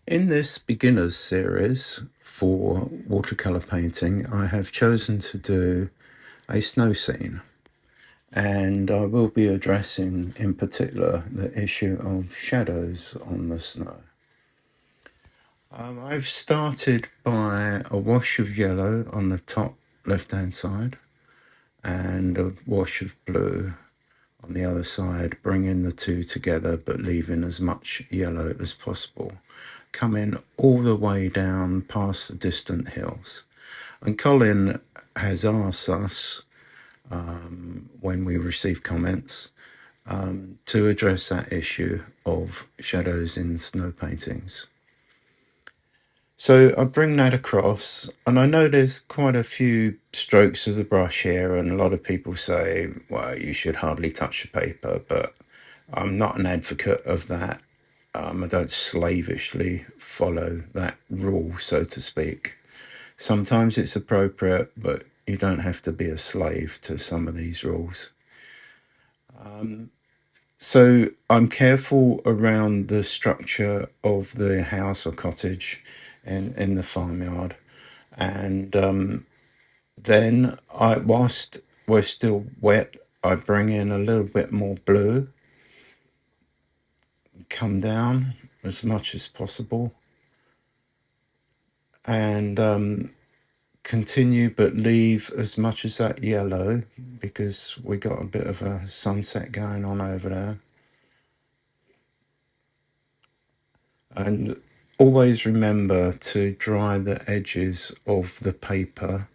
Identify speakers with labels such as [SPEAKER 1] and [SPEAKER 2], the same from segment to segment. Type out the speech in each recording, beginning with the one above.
[SPEAKER 1] In this beginners series for watercolor painting, I have chosen to do a snow scene, and I will be addressing in particular the issue of shadows on the snow. I've started by a wash of yellow on the top left hand side and a wash of blue on the other side, bringing the two together but leaving as much yellow as possible, coming all the way down past the distant hills. And Colin has asked us, when we receive comments, to address that issue of shadows in snow paintings. So I bring that across, and I know there's quite a few strokes of the brush here, and a lot of people say, well, you should hardly touch the paper, but I'm not an advocate of that. I don't slavishly follow that rule, so to speak. Sometimes it's appropriate, but you don't have to be a slave to some of these rules. So I'm careful around the structure of the house or cottage in the farmyard. And then whilst we're still wet, I bring in a little bit more blue, come down as much as possible, and continue, but leave as much as that yellow because we got a bit of a sunset going on over there. And always remember to dry the edges of the paper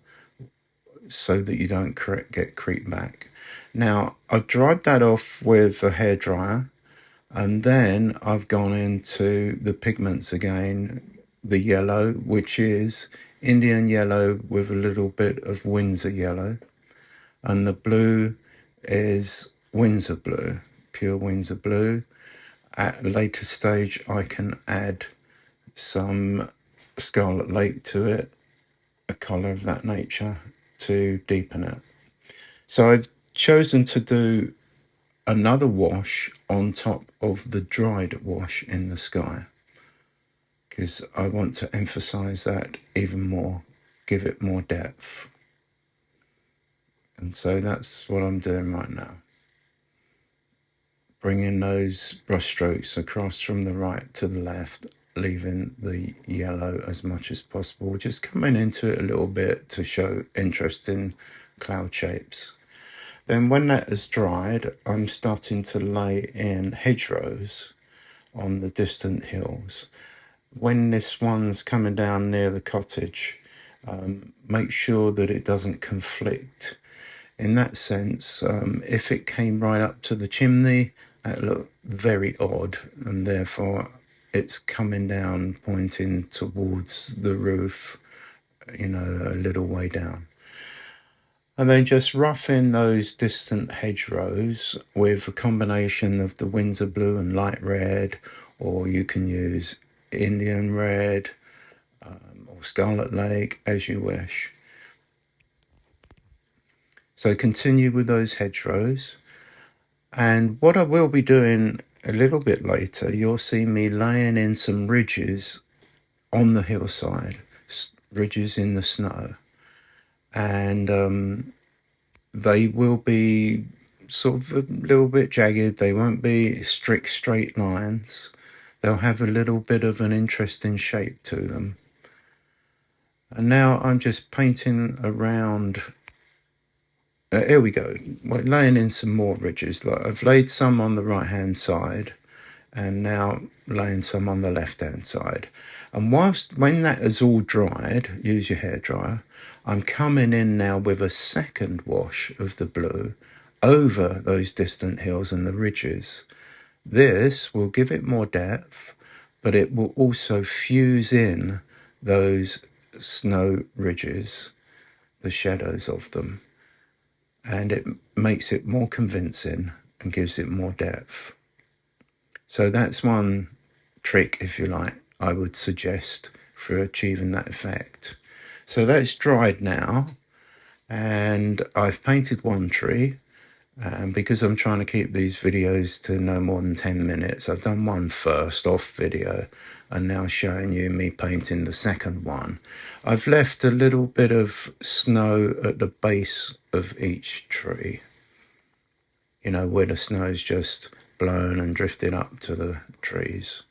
[SPEAKER 1] so that you don't get creep back. Now, I've dried that off with a hairdryer, and then I've gone into the pigments again, the yellow, which is Indian yellow with a little bit of Windsor yellow, and the blue is Windsor blue, pure Windsor blue. At a later stage, I can add some Scarlet Lake to it, a colour of that nature, to deepen it. So I've chosen to do another wash on top of the dried wash in the sky because I want to emphasize that even more, give it more depth. And so that's what I'm doing right now. Bringing those brush strokes across from the right to the left, leaving the yellow as much as possible, just coming into it a little bit to show interesting cloud shapes. Then when that has dried, I'm starting to lay in hedgerows on the distant hills. When this one's coming down near the cottage, make sure that it doesn't conflict. In that sense, if it came right up to the chimney, that looked very odd, and therefore it's coming down, pointing towards the roof, a little way down. And then just rough in those distant hedgerows with a combination of the Windsor blue and light red, or you can use Indian red or Scarlet Lake as you wish. So continue with those hedgerows. And what I will be doing a little bit later, you'll see me laying in some ridges on the hillside, ridges in the snow. And they will be sort of a little bit jagged. They won't be strict straight lines. They'll have a little bit of an interesting shape to them. And now I'm just painting around. Here we go. We're laying in some more ridges. Like I've laid some on the right hand side and now laying some on the left hand side. And when that is all dried, use your hairdryer, I'm coming in now with a second wash of the blue over those distant hills and the ridges. This will give it more depth, but it will also fuse in those snow ridges, the shadows of them, and it makes it more convincing and gives it more depth. So that's one trick, if you like, I would suggest for achieving that effect. So that's dried now, and I've painted one tree, And because I'm trying to keep these videos to no more than 10 minutes, I've done one first off video and now showing you me painting the second one. I've left a little bit of snow at the base of each tree, you know, where the snow's just blown and drifted up to the trees.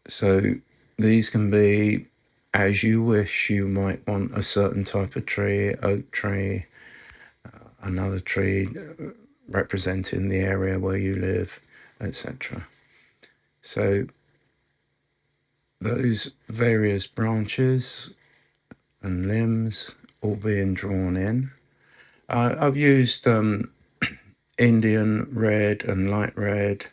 [SPEAKER 1] So these can be as you wish. You might want a certain type of tree, oak tree, another tree representing the area where you live, etc. So those various branches and limbs all being drawn in. I've used Indian red and light red.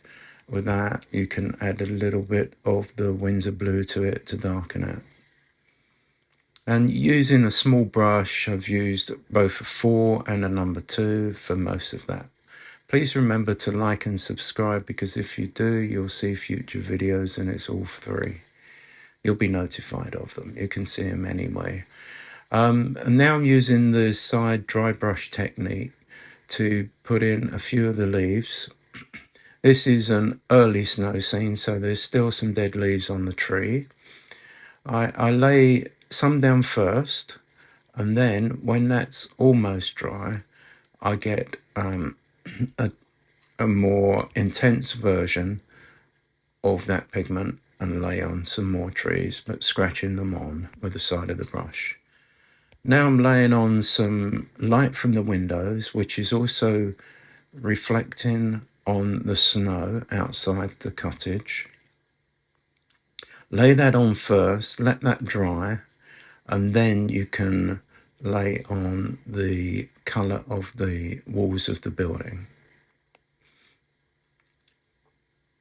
[SPEAKER 1] With that, you can add a little bit of the Windsor blue to it to darken it. And using a small brush, I've used both a 4 and a number 2 for most of that. Please remember to like and subscribe, because if you do, you'll see future videos and it's all free. You'll be notified of them. You can see them anyway. And now I'm using the side dry brush technique to put in a few of the leaves. This is an early snow scene, so there's still some dead leaves on the tree. I lay some down first, and then when that's almost dry, I get a more intense version of that pigment and lay on some more trees, but scratching them on with the side of the brush. Now I'm laying on some light from the windows, which is also reflecting on the snow outside the cottage. Lay that on first, let that dry, and then you can lay on the colour of the walls of the building.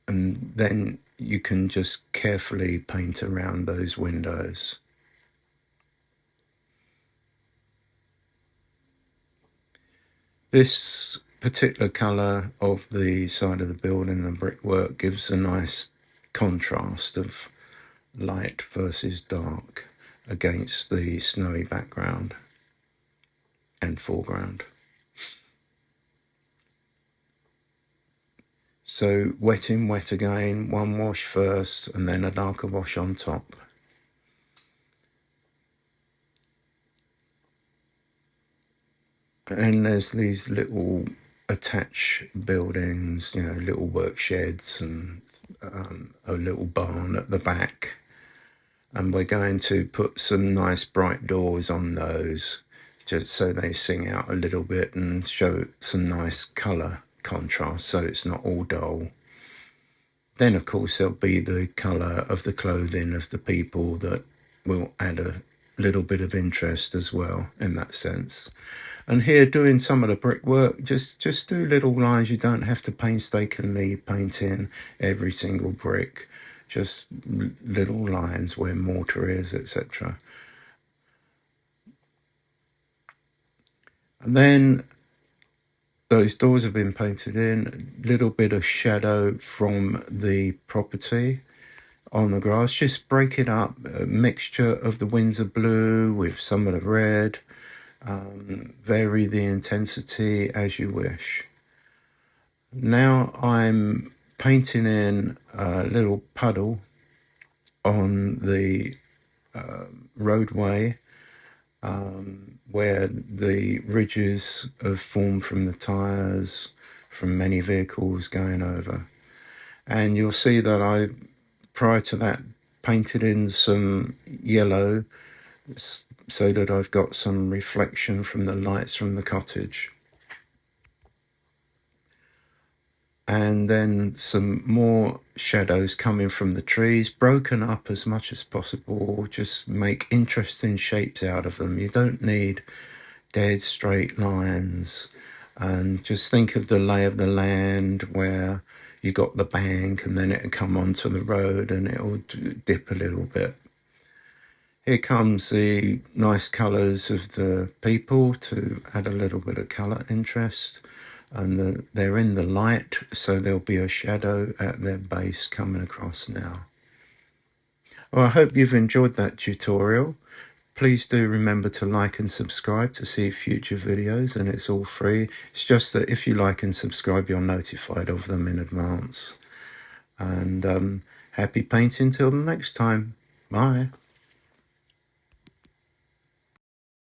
[SPEAKER 1] And then you can just carefully paint around those windows. This particular colour of the side of the building and brickwork gives a nice contrast of light versus dark against the snowy background and foreground. So wet in, wet again, one wash first and then a darker wash on top. And there's these little attached buildings, you know, little work sheds and a little barn at the back. And we're going to put some nice bright doors on those, just so they sing out a little bit and show some nice colour contrast, so it's not all dull. Then of course there'll be the colour of the clothing of the people that will add a little bit of interest as well in that sense. And here, doing some of the brickwork, just do little lines. You don't have to painstakingly paint in every single brick, just little lines where mortar is, etc. And then those doors have been painted in, a little bit of shadow from the property on the grass. Just break it up, a mixture of the Windsor blue with some of the red. Vary the intensity as you wish. Now I'm painting in a little puddle on the roadway where the ridges have formed from the tyres from many vehicles going over. And you'll see that I, prior to that, painted in some yellow so that I've got some reflection from the lights from the cottage. And then some more shadows coming from the trees, broken up as much as possible. Just make interesting shapes out of them. You don't need dead straight lines. And just think of the lay of the land where you got the bank and then it'll come onto the road and it'll dip a little bit. Here comes the nice colours of the people to add a little bit of colour interest. And they're in the light, so there'll be a shadow at their base coming across now. Well, I hope you've enjoyed that tutorial. Please do remember to like and subscribe to see future videos, and it's all free. It's just that if you like and subscribe, you're notified of them in advance. And happy painting till the next time. Bye.